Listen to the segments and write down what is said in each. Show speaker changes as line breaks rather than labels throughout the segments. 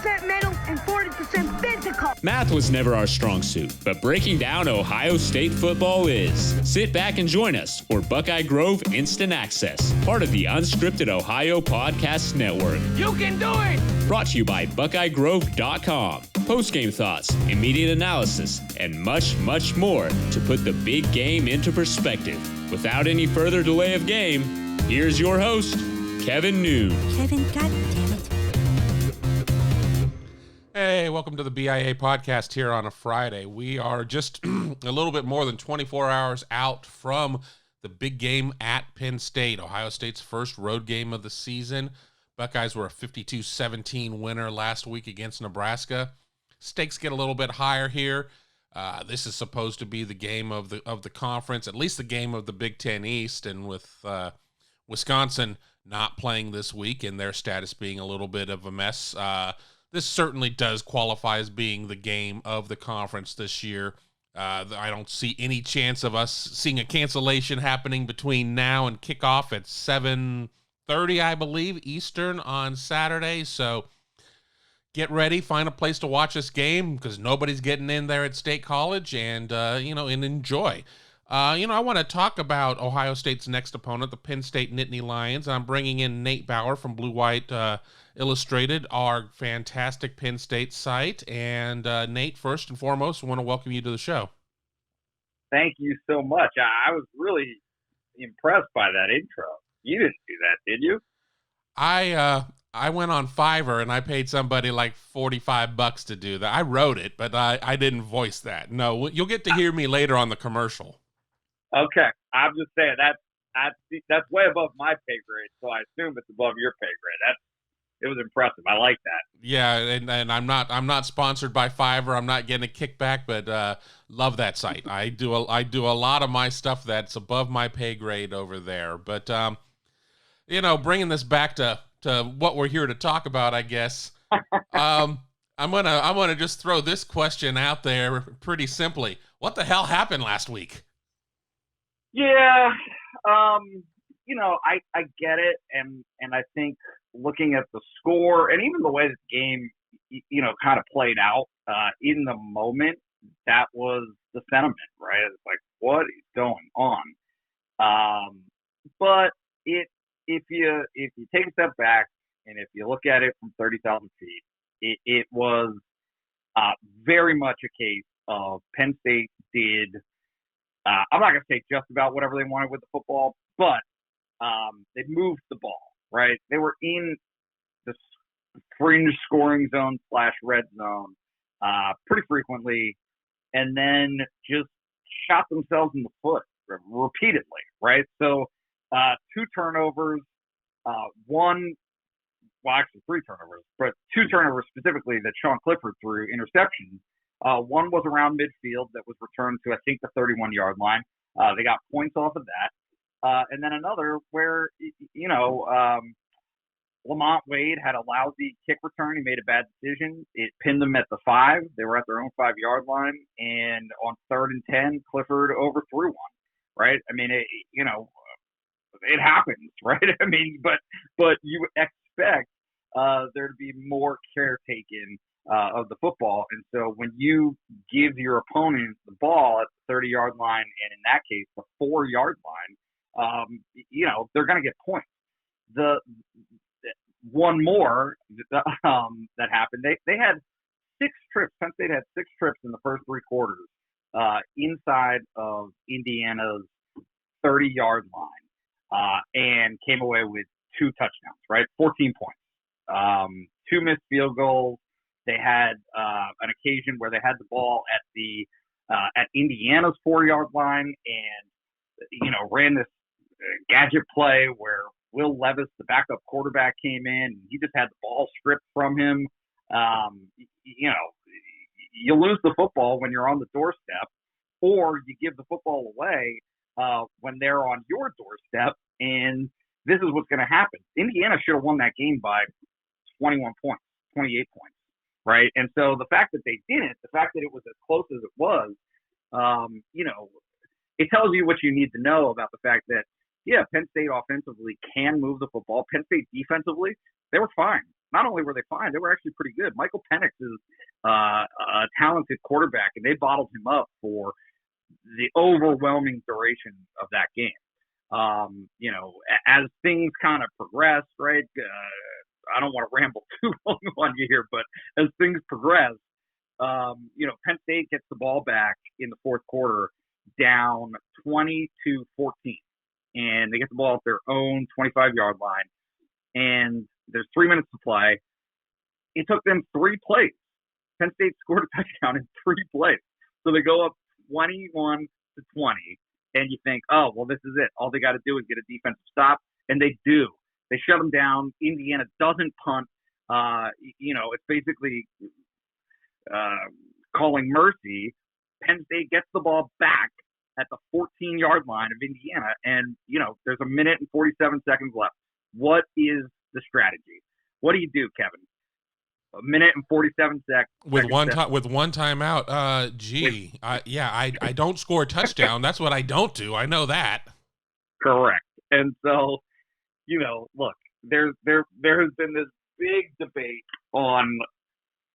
60% mental and 40% physical.
Math was never our strong suit, but breaking down Ohio State football is. Sit back and join us for Buckeye Grove Instant Access, part of the Unscripted Ohio Podcast Network.
You can do it!
Brought to you by BuckeyeGrove.com. Post-game thoughts, immediate analysis, and much, much more to put the big game into perspective. Without any further delay of game, here's your host, Kevin Noon.
Kevin, goddammit.
Hey, welcome to the BIA podcast here on a Friday. We are just a little bit more than 24 hours out from the big game at Penn State, Ohio State's first road game of the season. Buckeyes were a 52-17 winner last week against Nebraska. Stakes get a little bit higher here. This is supposed to be the game of the conference, at least the game of the Big Ten East, and with Wisconsin not playing this week and their status being a little bit of a mess, this certainly does qualify as being the game of the conference this year. I don't see any chance of us seeing a cancellation happening between now and kickoff at 7:30, I believe, Eastern on Saturday. So get ready, find a place to watch this game because nobody's getting in there at State College, and and enjoy. I want to talk about Ohio State's next opponent, the Penn State Nittany Lions. I'm bringing in Nate Bauer from Blue White Illustrated, our fantastic Penn State site. And Nate, first and foremost, I want to welcome you to the show.
Thank you so much. I was really impressed by that intro. You didn't do that, did you?
I went on Fiverr and I paid somebody like $45 to do that. I wrote it, but I didn't voice that. No, you'll get to hear me later on the commercial.
Okay, I'm just saying that's way above my pay grade, so I assume it's above your pay grade. It was impressive. I like that.
Yeah, and I'm not sponsored by Fiverr. I'm not getting a kickback, but love that site. I do a lot of my stuff that's above my pay grade over there. But bringing this back to what we're here to talk about, I guess. I'm gonna just throw this question out there pretty simply. What the hell happened last week?
Yeah, I get it, and I think looking at the score and even the way the game, kind of played out in the moment, that was the sentiment, right? It's like, what is going on? But if you take a step back and if you look at it from 30,000 feet, it was very much a case of Penn State did. I'm not going to say just about whatever they wanted with the football, but they moved the ball, right? They were in the fringe scoring zone / red zone pretty frequently, and then just shot themselves in the foot repeatedly, right? So 2 turnovers, actually 3 turnovers, but 2 turnovers specifically that Sean Clifford threw, interceptions. One was around midfield that was returned to, I think, the 31-yard line. They got points off of that. And then another where, Lamont Wade had a lousy kick return. He made a bad decision. It pinned them at the 5. They were at their own 5-yard line. And on 3rd and 10, Clifford overthrew one, right? I mean, it happens, right? I mean, but you expect there to be more care taken of the football. And so when you give your opponent the ball at the 30-yard line, and in that case, the 4-yard line, they're going to get points. The one more that happened, they had 6 trips. Penn State had 6 trips in the first 3 quarters inside of Indiana's 30-yard line and came away with 2 touchdowns, right? 14 points. 2 missed field goals. They had an occasion where they had the ball at Indiana's 4-yard line and, ran this gadget play where Will Levis, the backup quarterback, came in and he just had the ball stripped from him. You lose the football when you're on the doorstep, or you give the football away when they're on your doorstep, and this is what's going to happen. Indiana should have won that game by 21 points, 28 points, right? And so the fact that they didn't, the fact that it was as close as it was, it tells you what you need to know about the fact that, yeah, Penn State offensively can move the football. Penn State defensively, they were fine. not only were they fine, they were actually pretty good. Michael Penix is a talented quarterback, and they bottled him up for the overwhelming duration of that game. As things kind of progressed, right? I don't want to ramble too long on you here, but as things progress, Penn State gets the ball back in the fourth quarter down 20-14, and they get the ball at their own 25-yard line, and there's 3 minutes to play. It took them 3 plays. Penn State scored a touchdown in 3 plays. So they go up 21-20, and you think, oh, well, this is it. All they got to do is get a defensive stop, and they do. They shut them down. Indiana doesn't punt. It's basically calling mercy. Penn State gets the ball back at the 14-yard line of Indiana, and, there's a minute and 47 seconds left. What is the strategy? What do you do, Kevin? A minute and 47 seconds.
With one timeout. I don't score a touchdown. That's what I don't do. I know that.
Correct. And so, look, there has been this big debate on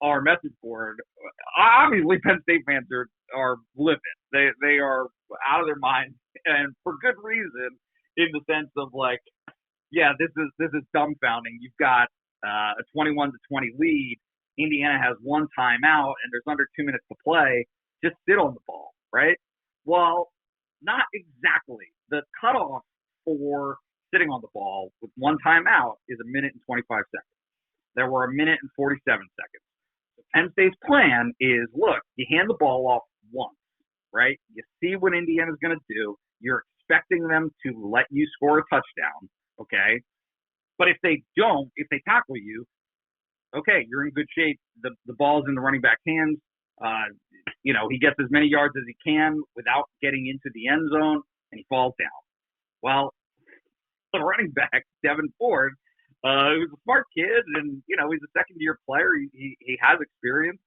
our message board. Obviously, Penn State fans are livid. They are out of their minds, and for good reason, in the sense of like, yeah, this is dumbfounding. You've got a 21-20 lead. Indiana has 1 timeout, and there's under 2 minutes to play. Just sit on the ball, right? Well, not exactly. The cutoff for sitting on the ball with 1 timeout is a minute and 25 seconds. There were a minute and 47 seconds. So Penn State's plan is, look, you hand the ball off once, right? You see what Indiana's going to do. You're expecting them to let you score a touchdown, okay? But if they don't, if they tackle you, okay, you're in good shape. The ball's in the running back's hands. He gets as many yards as he can without getting into the end zone, and he falls down. Well, the running back, Devin Ford, who's a smart kid, and, he's a second-year player. He has experience.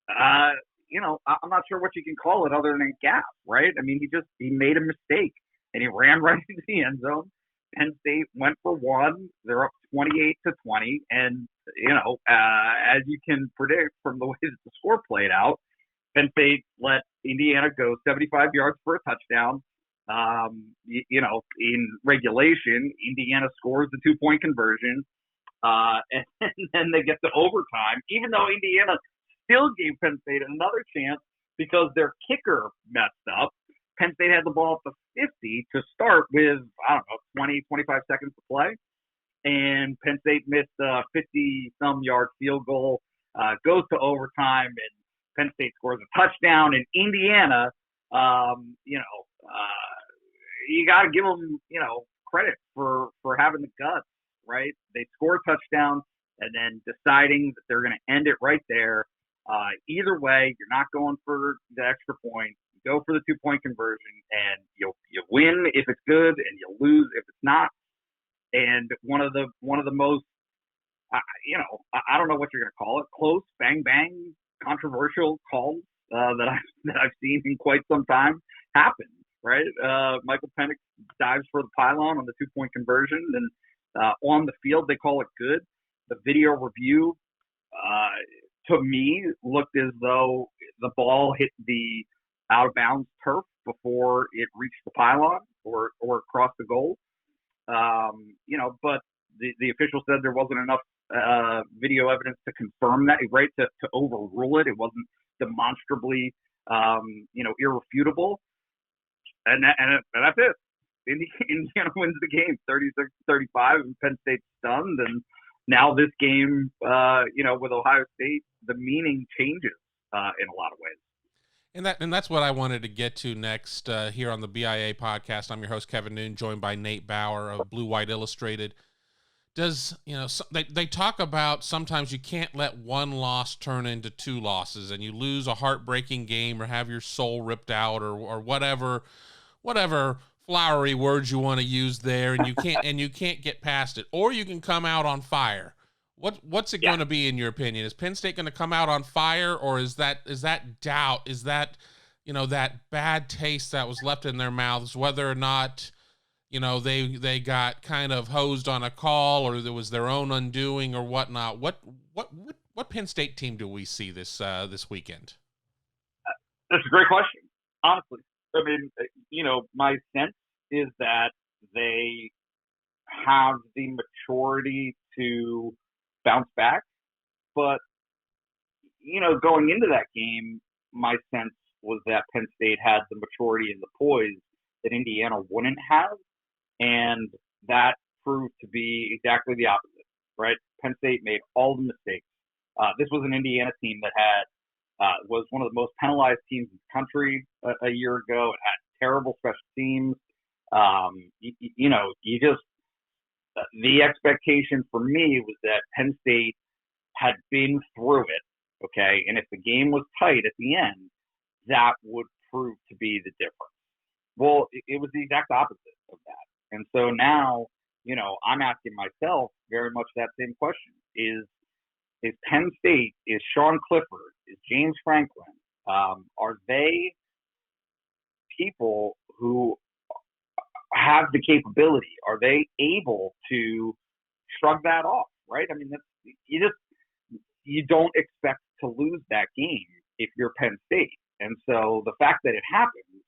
I'm not sure what you can call it other than a gap, right? I mean, he made a mistake, and he ran right into the end zone. Penn State went for 1. They're up 28-20, and as you can predict from the way that the score played out, Penn State let Indiana go 75 yards for a touchdown. In regulation, Indiana scores the 2-point conversion, and then they get to overtime, even though Indiana still gave Penn State another chance because their kicker messed up. Penn State had the ball at the 50 to start with, 20, 25 seconds to play. And Penn State missed a 50-some yard field goal, goes to overtime, and Penn State scores a touchdown. And Indiana, you got to give them, credit for having the guts, right? They score a touchdown and then deciding that they're going to end it right there. Either way, you're not going for the extra point. You go for the 2-point conversion, and you win if it's good, and you lose if it's not. And one of the most, I don't know what you're going to call it, close, bang bang, controversial calls that I've seen in quite some time happen. Right, Michael Penix dives for the pylon on the 2-point conversion, and on the field they call it good. The video review, to me, looked as though the ball hit the out of bounds turf before it reached the pylon or crossed the goal. But the official said there wasn't enough video evidence to confirm that, right? To overrule it. It wasn't demonstrably, irrefutable. And that's it. Indiana wins the game 36-35, and Penn State's stunned. And now this game, with Ohio State, the meaning changes in a lot of ways.
And that's what I wanted to get to next here on the BIA podcast. I'm your host, Kevin Noon, joined by Nate Bauer of Blue White Illustrated. They talk about sometimes you can't let one loss turn into 2 losses, and you lose a heartbreaking game or have your soul ripped out or whatever flowery words you want to use there, and you can't get past it, or you can come out on fire. What's it going to be in your opinion? Is Penn State going to come out on fire, or is that doubt? Is that that bad taste that was left in their mouths, whether or not they got kind of hosed on a call, or there was their own undoing or whatnot. What Penn State team do we see this weekend?
That's a great question. Honestly, I mean, my sense is that they have the maturity to bounce back, but going into that game, my sense was that Penn State had the maturity and the poise that Indiana wouldn't have, and that proved to be exactly the opposite, right? Penn State made all the mistakes. This was an Indiana team that was one of the most penalized teams in the country a year ago. It had terrible special teams. The expectation for me was that Penn State had been through it, okay? And if the game was tight at the end, that would prove to be the difference. Well, it was the exact opposite of that. And so now, I'm asking myself very much that same question. Is Penn State, is Sean Clifford, is James Franklin, are they people who have the capability? Are they able to shrug that off, right? I mean, you don't expect to lose that game if you're Penn State. And so the fact that it happened,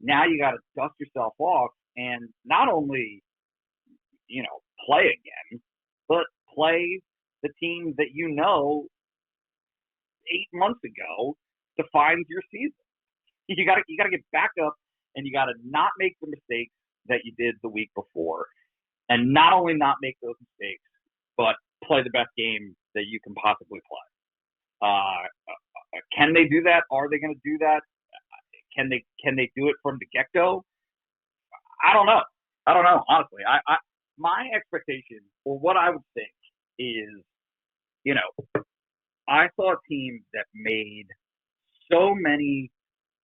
now you got to dust yourself off and not only, play again, but play the team that 8 months ago defines your season. You got to get back up, and you got to not make the mistakes that you did the week before, and not only not make those mistakes, but play the best game that you can possibly play. Can they do that? Are they going to do that? Can they do it from the get-go? I don't know. Honestly, my expectation, or what I would think, is, I saw a team that made so many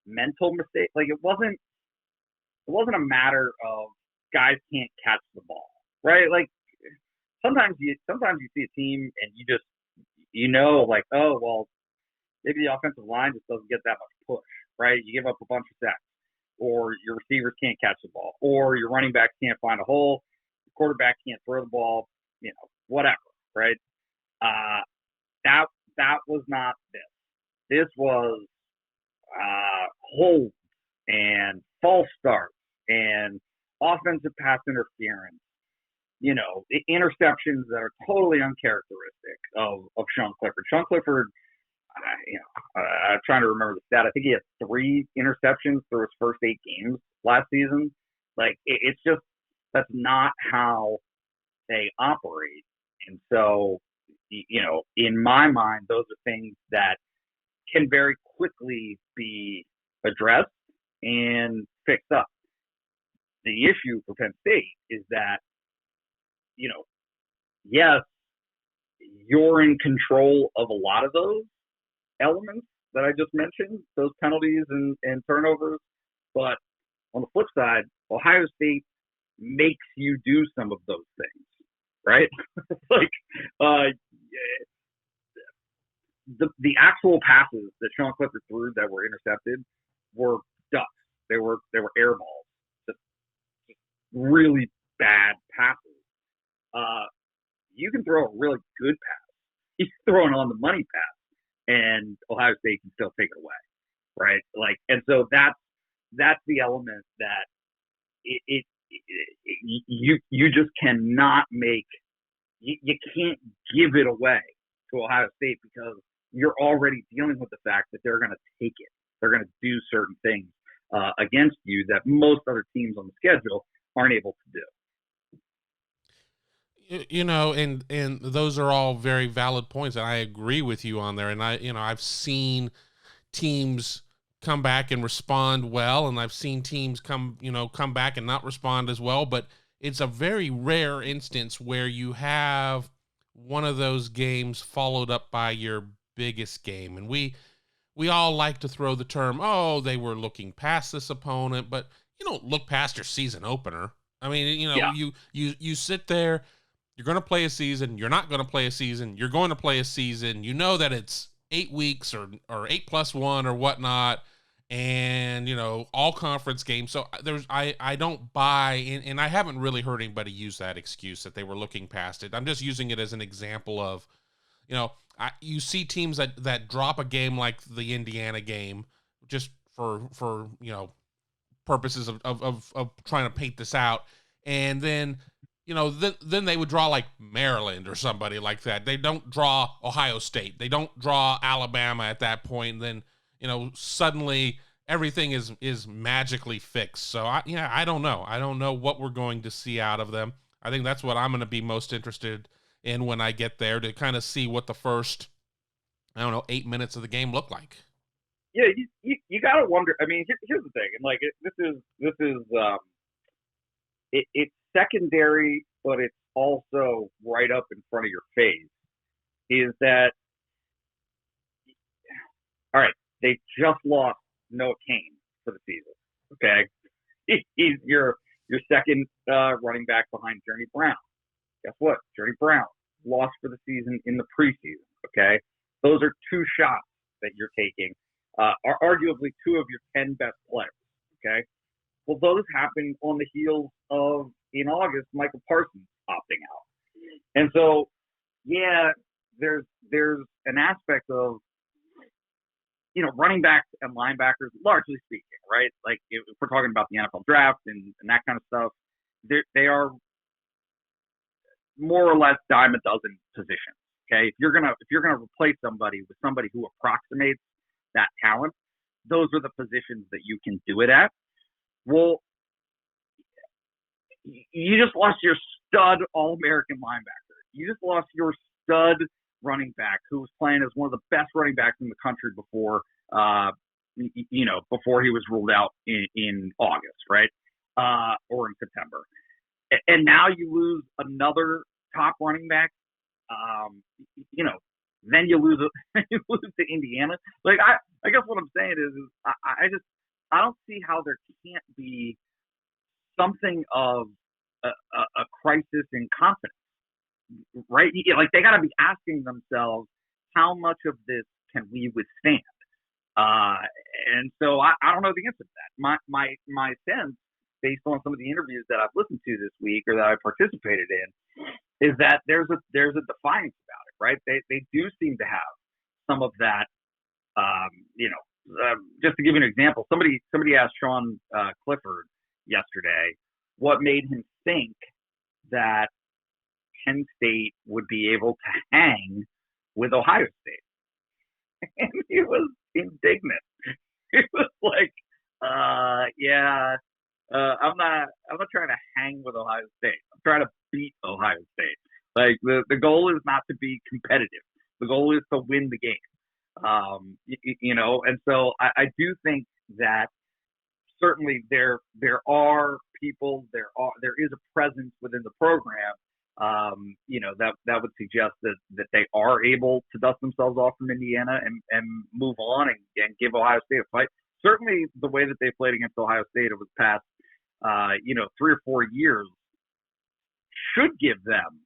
mental mistakes. Like, it wasn't a matter of guys can't catch the ball, right? Like, sometimes you see a team and you just, like, oh, well, maybe the offensive line just doesn't get that much push, right? You give up a bunch of sacks, or your receivers can't catch the ball, or your running backs can't find a hole, your quarterback can't throw the ball, whatever, right? That was not this. This was holds and false starts and offensive pass interference, the interceptions that are totally uncharacteristic of Sean Clifford. Sean Clifford, I'm trying to remember the stat. I think he had 3 interceptions through his first 8 games last season. Like, it's just, that's not how they operate. And so, in my mind, those are things that can very quickly be addressed and fixed up. The issue for Penn State is that, yes, you're in control of a lot of those elements that I just mentioned, those penalties and turnovers. But on the flip side, Ohio State makes you do some of those things, right? The actual passes that Sean Clifford threw that were intercepted were ducks. They were air balls, just really bad passes. You can throw a really good pass. He's throwing on the money pass, and Ohio State can still take it away, right? Like, and so that's the element that you just cannot make. You can't give it away to Ohio State because you're already dealing with the fact that they're going to take it. They're going to do certain things against you that most other teams on the schedule aren't able to do.
And those are all very valid points, and I agree with you on there. And I've seen teams come back and respond well, and I've seen teams come back and not respond as well. But it's a very rare instance where you have one of those games followed up by your biggest game. And we all like to throw the term, oh, they were looking past this opponent, but you don't look past your season opener. I mean, you sit there, you're going to play a season, you're not going to play a season, you're going to play a season, that it's 8 weeks or 8+1 or whatnot, and all conference games. So I don't buy in, and I haven't really heard anybody use that excuse that they were looking past it. I'm just using it as an example of, you see teams that drop a game like the Indiana game just for purposes of trying to paint this out, and then then they would draw like Maryland or somebody like that. They don't draw Ohio State. They don't draw Alabama at that point. And then suddenly everything is magically fixed. So I don't know. I don't know what we're going to see out of them. I think that's what I'm going to be most interested in when I get there, to kind of see what the first, 8 minutes of the game look like.
Yeah, you gotta wonder. I mean, here's the thing, and like it's secondary, but it's also right up in front of your face. Is that all right? They just lost Noah Kane for the season. Okay, he's your second running back behind Journey Brown. Guess what? Journey Brown lost for the season in the preseason. Okay, those are two shots that you're taking. Are arguably two of your 10 best players. Okay, well, those happen on the heels of, in August, Michael Parsons opting out, and so there's an aspect of running backs and linebackers, largely speaking, right? Like if we're talking about the NFL draft and that kind of stuff, they are more or less dime a dozen positions. Okay, if you're gonna replace somebody with somebody who approximates that talent, those are the positions that you can do it at. Well, you just lost your stud All-American linebacker. You just lost your stud running back who was playing as one of the best running backs in the country before, before he was ruled out in August, right? Or in September. And now you lose another top running back. Then you lose to Indiana. Like I guess what I'm saying is I don't see how there can't be something of a crisis in confidence, right? Like they got to be asking themselves, how much of this can we withstand? And so I don't know the answer to that. My sense, based on some of the interviews that I've listened to this week or that I participated in, is that there's a defiance about it, right? They do seem to have some of that. Just to give you an example, somebody asked Sean Clifford yesterday what made him think that Penn State would be able to hang with Ohio State, and he was indignant. He was like, I'm not trying to hang with Ohio State. I'm trying to beat Ohio State. Like the goal is not to be competitive. The goal is to win the game. And so I do think that certainly there are people, there is a presence within the program, that would suggest that they are able to dust themselves off from Indiana and move on and give Ohio State a fight. Certainly the way that they played against Ohio State over the past 3 or 4 years should give them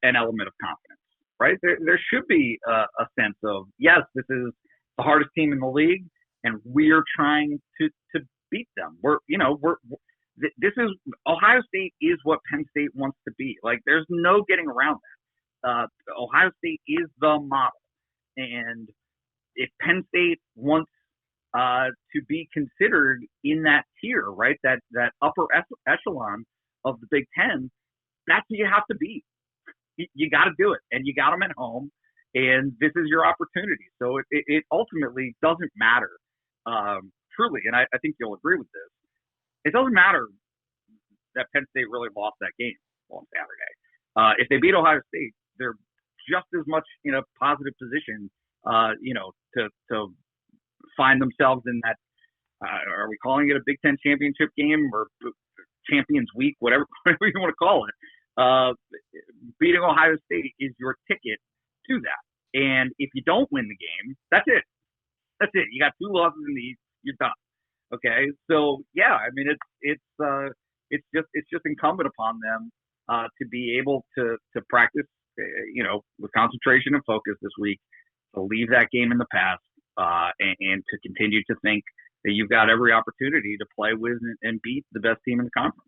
an element of confidence, right? There should be a sense of, yes, this is the hardest team in the league, and we're trying to beat them. This is Ohio State is what Penn State wants to be. Like, there's no getting around that. Ohio State is the model, and if Penn State wants to be considered in that tier, right, that upper echelon of the Big Ten, that's what you have to be. You got to do it, and you got them at home, and this is your opportunity. So it ultimately doesn't matter, truly, and I think you'll agree with this. It doesn't matter that Penn State really lost that game on Saturday. If they beat Ohio State, they're just as much in a positive position, to find themselves in that. Are we calling it a Big Ten championship game or Champions Week, whatever you want to call it? Beating Ohio State is your ticket to that. And if you don't win the game, that's it. That's it. You got 2 losses in the East. You're done. Okay. So yeah, I mean, it's just incumbent upon them to be able to practice, with concentration and focus this week, to leave that game in the past, and to continue to think that you've got every opportunity to play with and beat the best team in the conference.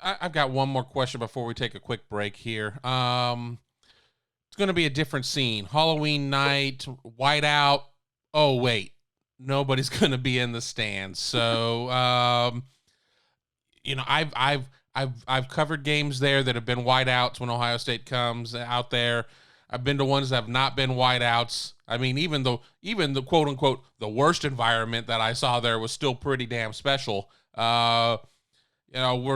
I've got one more question before we take a quick break here. It's going to be a different scene. Halloween night, whiteout. Oh, wait. Nobody's going to be in the stands. So, I've covered games there that have been whiteouts when Ohio State comes out there. I've been to ones that have not been whiteouts. I mean, even the quote unquote the worst environment that I saw there was still pretty damn special. We're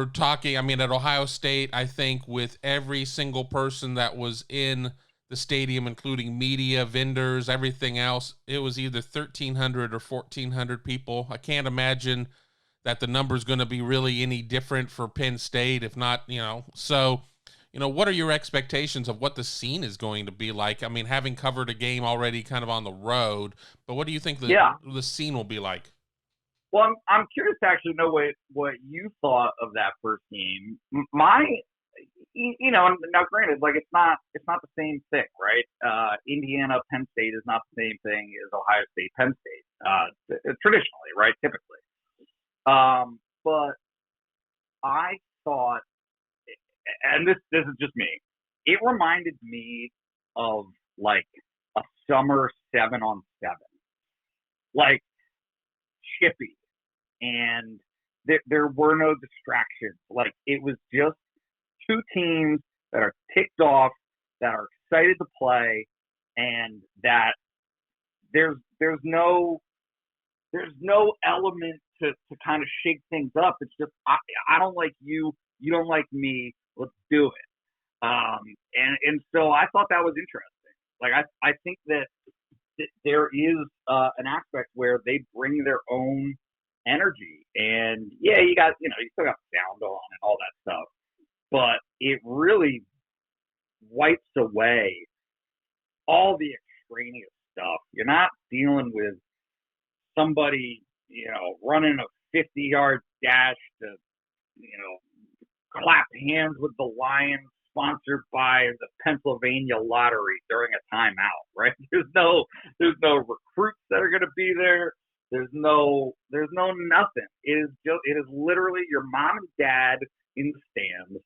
talking, I mean, at Ohio State, I think with every single person that was in the stadium, including media, vendors, everything else, it was either 1,300 or 1,400 people. I can't imagine that the number is going to be really any different for Penn State, if not, So, what are your expectations of what the scene is going to be like? I mean, having covered a game already kind of on the road, but what do you think the scene will be like?
Well, I'm curious to actually know what you thought of that first game. Now granted, like it's not the same thing, right? Indiana, Penn State is not the same thing as Ohio State, Penn State, traditionally, right? Typically. But I thought, and this is just me, it reminded me of like a summer 7-on-7, like chippy. And there were no distractions. Like it was just two teams that are ticked off, that are excited to play, and that there's no element to kind of shake things up. It's just I don't like you, you don't like me, let's do it. And so I thought that was interesting. Like I think that there is an aspect where they bring their own energy, and you still got sound on and all that stuff, but it really wipes away all the extraneous stuff. You're not dealing with somebody running a 50-yard dash to clap hands with the Lions, sponsored by the Pennsylvania Lottery during a timeout, right? There's no recruits that are going to be there. There's no nothing. It is literally your mom and dad in the stands,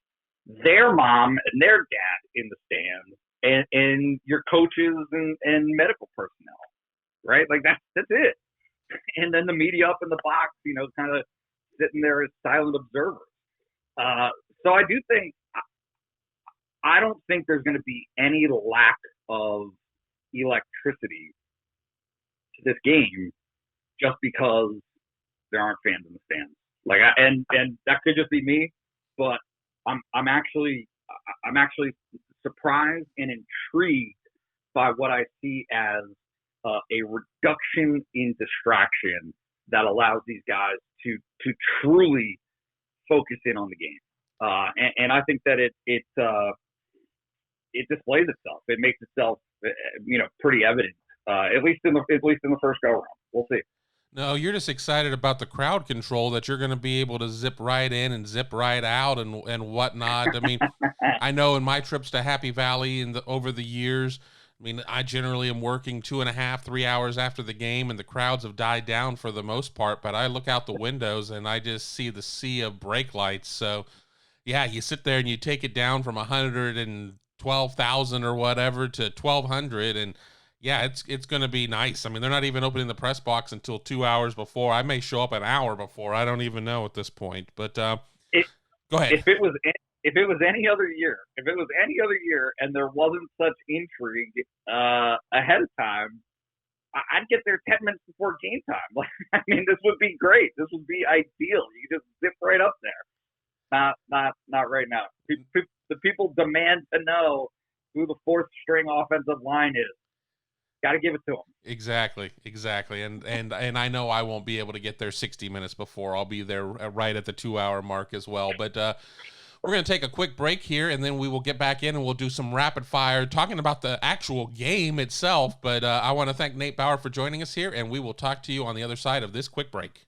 their mom and their dad in the stands, and your coaches and medical personnel, right? Like that's it. And then the media up in the box, kind of sitting there as silent observers. So I do think, I don't think there's going to be any lack of electricity to this game just because there aren't fans in the stands. Like, and that could just be me, but I'm actually surprised and intrigued by what I see as a reduction in distraction that allows these guys to truly focus in on the game. And I think that it displays itself. It makes itself, pretty evident. At least in the first go around. We'll see.
No, you're just excited about the crowd control that you're going to be able to zip right in and zip right out and whatnot. I mean, I know in my trips to Happy Valley over the years, I mean, I generally am working 2.5, 3 hours after the game, and the crowds have died down for the most part. But I look out the windows and I just see the sea of brake lights. So, yeah, you sit there and you take it down from 112,000 or whatever to 1,200, and yeah, it's going to be nice. I mean, they're not even opening the press box until 2 hours before. I may show up an hour before. I don't even know at this point. But go ahead.
If it was any other year, and there wasn't such intrigue ahead of time, I'd get there 10 minutes before game time. Like, I mean, this would be great. This would be ideal. You could just zip right up there. Not right now. The people demand to know who the fourth string offensive line is. Got to give it to them.
Exactly. And I know I won't be able to get there 60 minutes before. I'll be there right at the 2 hour mark as well. But we're going to take a quick break here, and then we will get back in and we'll do some rapid fire talking about the actual game itself. But I want to thank Nate Bauer for joining us here, and we will talk to you on the other side of this quick break.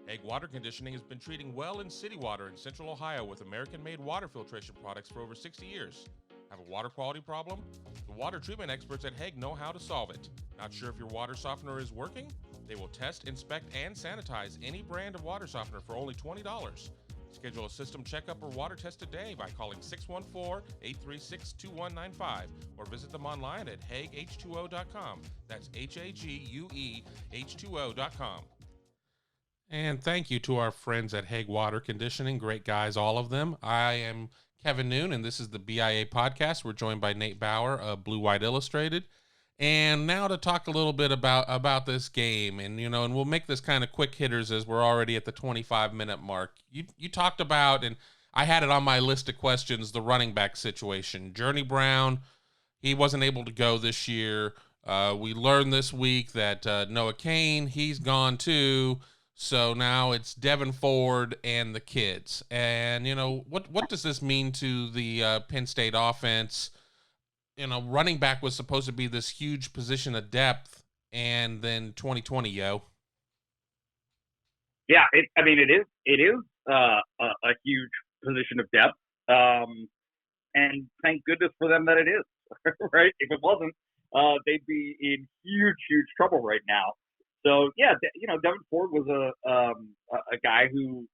Egg Water Conditioning has been treating well in city water in Central Ohio with American-made water filtration products for over 60 years. Have a water quality problem? The water treatment experts at Hague know how to solve it. Not sure if your water softener is working? They will test, inspect, and sanitize any brand of water softener for only $20. Schedule a system checkup or water test today by calling 614-836-2195 or visit them online at HagueH2O.com. That's HAGUE H2O.com. And thank you to our friends at Hague Water Conditioning. Great guys, all of them. I am Kevin Noon, and this is the BIA podcast. We're joined by Nate Bauer of Blue White Illustrated. And now to talk a little bit about this game, and and we'll make this kind of quick hitters as we're already at the 25-minute mark. You talked about, and I had it on my list of questions, the running back situation. Journey Brown, he wasn't able to go this year. We learned this week that Noah Cain, he's gone too. So now it's Devin Ford and the kids. And what does this mean to the Penn State offense? Running back was supposed to be this huge position of depth, and then 2020, yo.
Yeah, it is a huge position of depth, and thank goodness for them that it is, right? If it wasn't, they'd be in huge trouble right now. So yeah, Devin Ford was a guy who,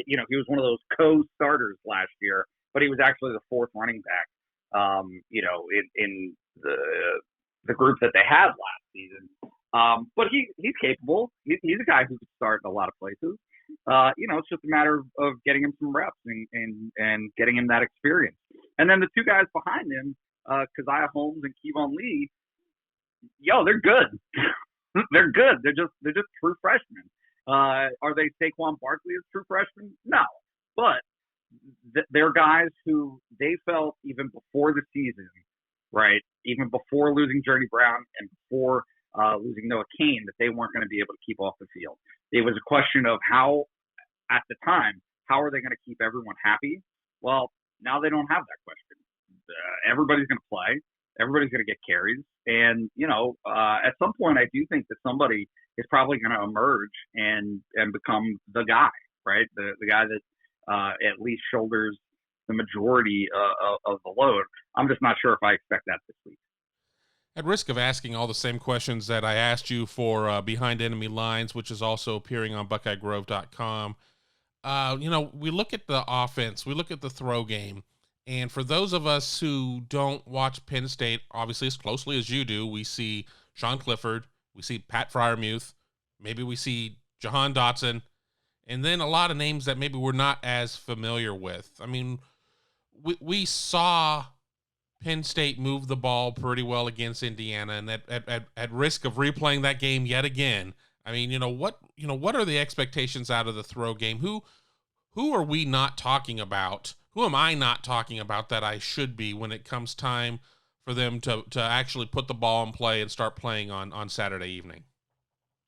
he was one of those co-starters last year, but he was actually the fourth running back. In the group that they had last season. But he's capable. He's a guy who could start in a lot of places. It's just a matter of getting him some reps and getting him that experience. And then the two guys behind him, Keziah Holmes and Kevon Lee, they're good. They're good. They're just true freshmen. Are they Saquon Barkley as true freshmen? No. But they're guys who they felt even before the season, right? Even before losing Journey Brown and before losing Noah Cain, that they weren't going to be able to keep off the field. It was a question of how, at the time, how are they going to keep everyone happy? Well, now they don't have that question. Everybody's going to play. Everybody's going to get carries. And, at some point, I do think that somebody is probably going to emerge and become the guy, right? The guy that at least shoulders the majority of the load. I'm just not sure if I expect that this week.
At risk of asking all the same questions that I asked you for Behind Enemy Lines, which is also appearing on BuckeyeGrove.com, we look at the offense, we look at the throw game, and for those of us who don't watch Penn State, obviously as closely as you do, we see Sean Clifford, we see Pat Freiermuth, maybe we see Jahan Dotson, and then a lot of names that maybe we're not as familiar with. I mean, we saw Penn State move the ball pretty well against Indiana, and at risk of replaying that game yet again. I mean, what are the expectations out of the throw game? Who are we not talking about? Who am I not talking about that I should be when it comes time for them to actually put the ball in play and start playing on Saturday evening?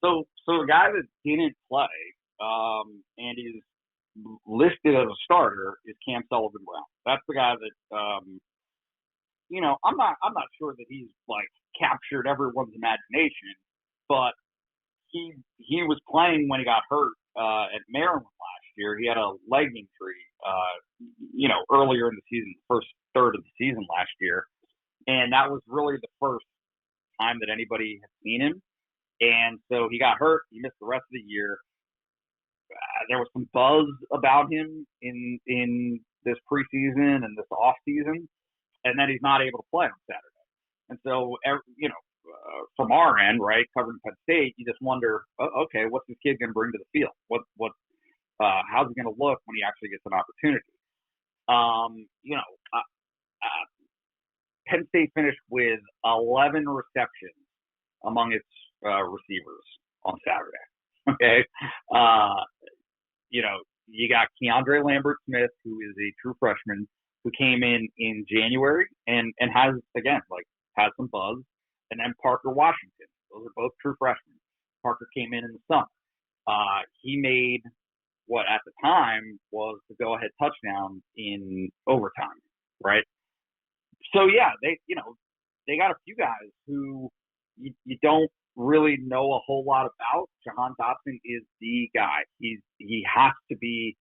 So the guy that didn't play and is listed as a starter is Cam Sullivan Brown. That's the guy that I'm not sure that he's like captured everyone's imagination, but he was playing when he got hurt at Maryland last year. He had a leg injury earlier in the season, the first third of the season last year, and that was really the first time that anybody had seen him. And so he got hurt. He missed the rest of the year. There was some buzz about him in this preseason and this off season, and then he's not able to play on Saturday. And so, from our end, right, covering Penn State, you just wonder, okay, what's this kid going to bring to the field? How's he going to look when he actually gets an opportunity? Penn State finished with 11 receptions among its receivers on Saturday. Okay. You got Keandre Lambert-Smith, who is a true freshman, who came in January and has some buzz. And then Parker Washington. Those are both true freshmen. Parker came in the summer. He made what at the time was the go-ahead touchdown in overtime, right? So, yeah, they got a few guys who you don't really know a whole lot about. Jahan Dotson is the guy. He has to be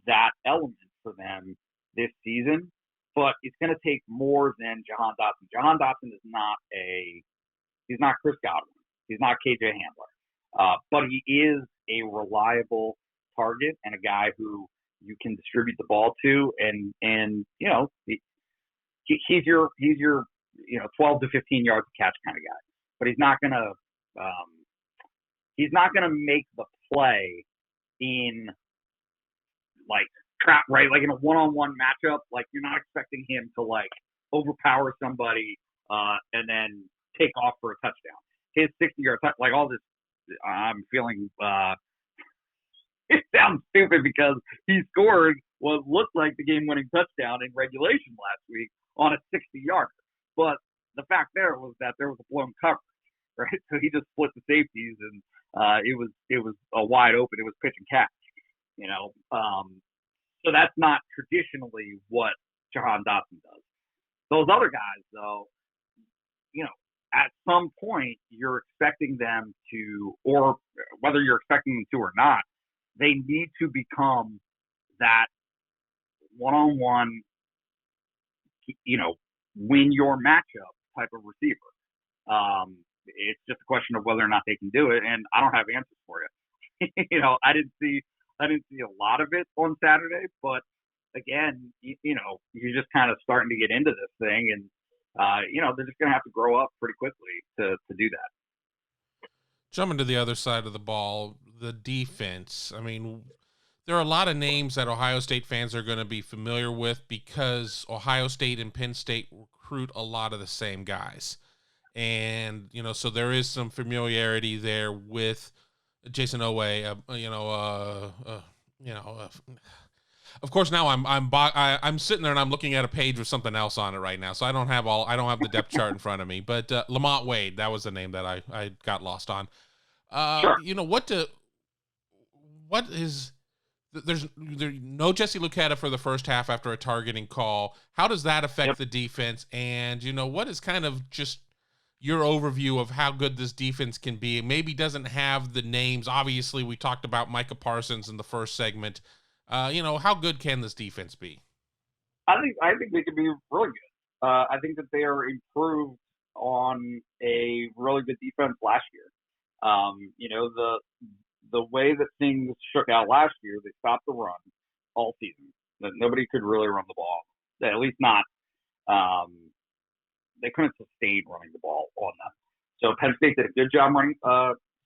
that element for them this season, but it's going to take more than Jahan Dotson. Jahan Dotson is not a He's not Chris Godwin. He's not KJ Hamler. But he is a reliable target and a guy who you can distribute the ball to, and he's your 12 to 15 yards to catch kind of guy. But he's not gonna make the play in like trap, right? Like in a one-on-one matchup, like you're not expecting him to like overpower somebody and then take off for a touchdown. His 60-yard like all this, I'm feeling it sounds stupid because he scored what looked like the game-winning touchdown in regulation last week on a 60-yarder. But the fact there was that there was a blown coverage, right? So he just split the safeties, and it was a wide open. It was pitch and catch, So that's not traditionally what Jahan Dotson does. Those other guys, though, at some point you're expecting them to, or whether you're expecting them to or not, they need to become that one-on-one, win your matchup type of receiver. It's just a question of whether or not they can do it, and I don't have answers for you. I didn't see a lot of it on Saturday, but again, you're just kind of starting to get into this thing, and they're just going to have to grow up pretty quickly to do that.
Jumping to the other side of the ball, the defense. I mean, there are a lot of names that Ohio State fans are going to be familiar with because Ohio State and Penn State recruit a lot of the same guys. And, so there is some familiarity there with Jason Owe, of course, now I'm sitting there and I'm looking at a page with something else on it right now, so I don't have the depth chart in front of me. But Lamont Wade, that was the name that I got lost on.
Sure.
There's no Jesse Lucetta for the first half after a targeting call. How does that affect the defense? And what is kind of just your overview of how good this defense can be? It maybe doesn't have the names. Obviously, we talked about Micah Parsons in the first segment. How good can this defense be?
I think they can be really good. I think that they are improved on a really good defense last year. The way that things shook out last year, they stopped the run all season. Nobody could really run the ball. At least not. They couldn't sustain running the ball on them. So Penn State did a good job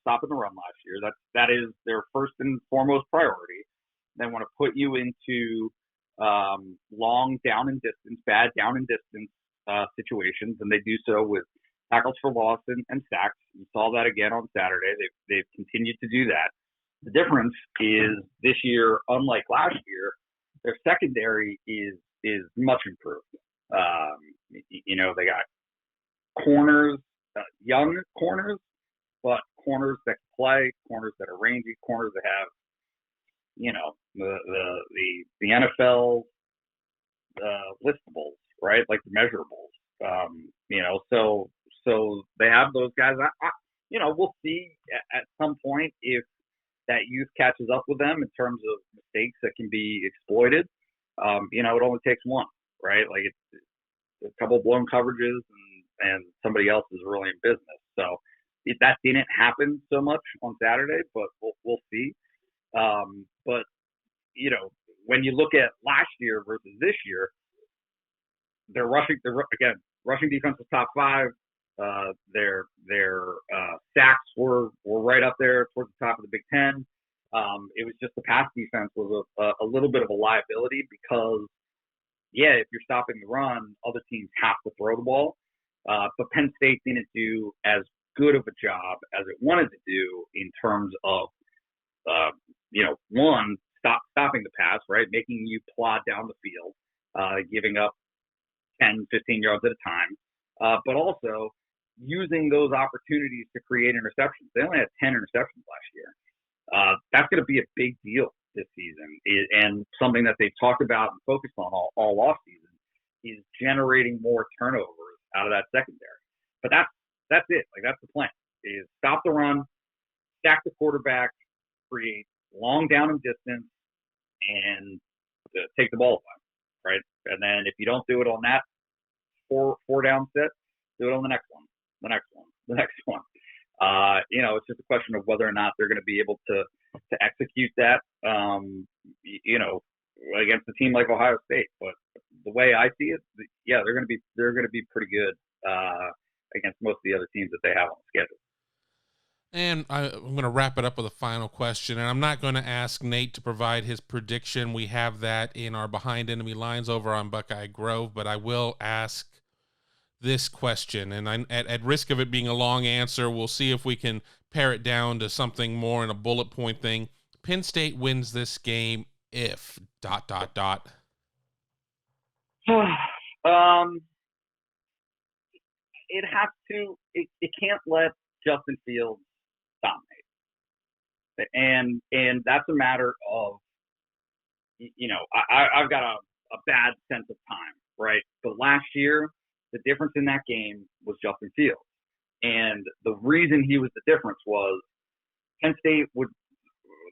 stopping the run last year. That is their first and foremost priority. They want to put you into long down and distance, bad down and distance situations, and they do so with tackles for loss and sacks. You saw that again on Saturday. They've continued to do that. The difference is this year, unlike last year, their secondary is much improved. They got corners, young corners, but corners that can play, corners that are rangy, corners that have the NFL listables, right? Like the measurables. So they have those guys. We'll see at some point if that youth catches up with them in terms of mistakes that can be exploited. It only takes one, right? Like it's a couple of blown coverages and somebody else is really in business. So that didn't happen so much on Saturday, but we'll see. But when you look at last year versus this year, their rushing defense was top 5. Their sacks were right up there towards the top of the Big Ten. It was just the pass defense was a little bit of a liability because, if you're stopping the run, other teams have to throw the ball. But Penn State didn't do as good of a job as it wanted to do in terms of, stopping the pass, right? Making you plod down the field, giving up 10, 15 yards at a time, but also using those opportunities to create interceptions. They only had 10 interceptions last year. That's going to be a big deal this season, and something that they've talked about and focused on all off season is generating more turnovers out of that secondary. But that's it. Like that's the plan: is stop the run, stack the quarterback, create long down and distance, and take the ball away, right? And then if you don't do it on that four down set, do it on the next one. the next one. It's just a question of whether or not they're going to be able to execute that, against a team like Ohio State. But the way I see it, yeah, they're going to be pretty good against most of the other teams that they have on the schedule.
And I'm going to wrap it up with a final question, and I'm not going to ask Nate to provide his prediction. We have that in our Behind Enemy Lines over on Buckeye Grove, but I will ask this question, and I'm at risk of it being a long answer. We'll see if we can pare it down to something more in a bullet point thing. Penn State wins this game if ...
It has to. It can't let Justin Fields dominate, and that's a matter of, I've got a bad sense of time, right? But last year, the difference in that game was Justin Fields, and the reason he was the difference was Penn State would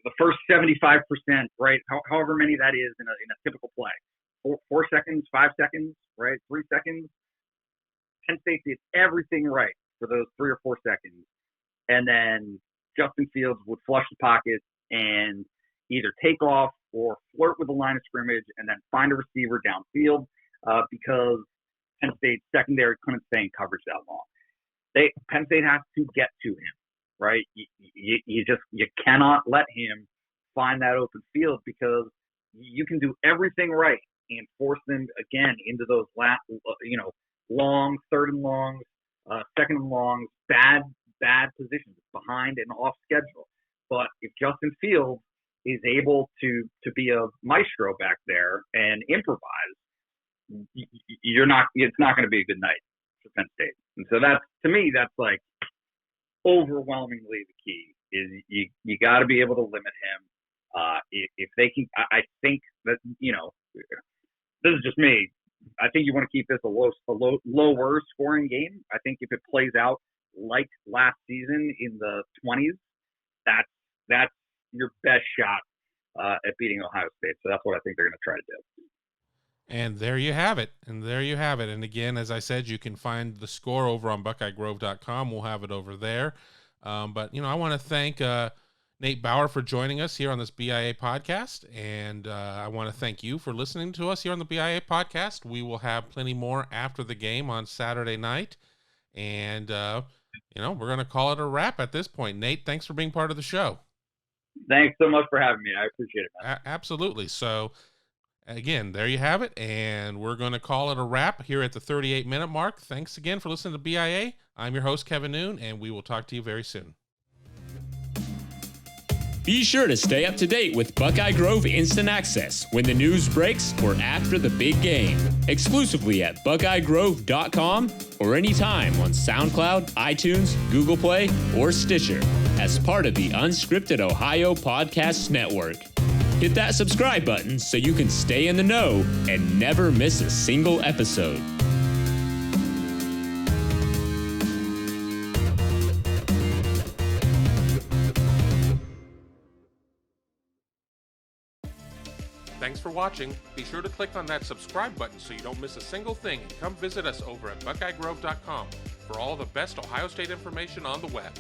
the first 75%, right? However many that is in a typical play, 4 seconds, 5 seconds, right? 3 seconds. Penn State did everything right for those 3 or 4 seconds. And then Justin Fields would flush the pocket and either take off or flirt with the line of scrimmage and then find a receiver downfield because Penn State's secondary couldn't stay in coverage that long. Penn State has to get to him, right? You cannot let him find that open field because you can do everything right and force them again into those long, third and longs, second and longs, bad positions behind and off schedule. But if Justin Fields is able to be a maestro back there and improvise, it's not going to be a good night for Penn State. And so that's like overwhelmingly the key is you got to be able to limit him. If they can, I think that, this is just me. I think you want to keep this a lower scoring game. I think if it plays out like last season in the 20s, that's your best shot at beating Ohio State. So that's what I think they're going to try to do.
And there you have it. And again, as I said, you can find the score over on BuckeyeGrove.com. We'll have it over there. But I want to thank Nate Bauer for joining us here on this BIA podcast. And I want to thank you for listening to us here on the BIA podcast. We will have plenty more after the game on Saturday night. And, we're going to call it a wrap at this point. Nate, thanks for being part of the show.
Thanks so much for having me. I appreciate it, man.
Absolutely. So, again, there you have it. And we're going to call it a wrap here at the 38-minute mark. Thanks again for listening to BIA. I'm your host, Kevin Noon, and we will talk to you very soon.
Be sure to stay up to date with Buckeye Grove Instant Access when the news breaks or after the big game. Exclusively at BuckeyeGrove.com or anytime on SoundCloud, iTunes, Google Play, or Stitcher as part of the Unscripted Ohio Podcast Network. Hit that subscribe button so you can stay in the know and never miss a single episode.
Thanks for watching. Be sure to click on that subscribe button so you don't miss a single thing, and come visit us over at BuckeyeGrove.com for all the best Ohio State information on the web.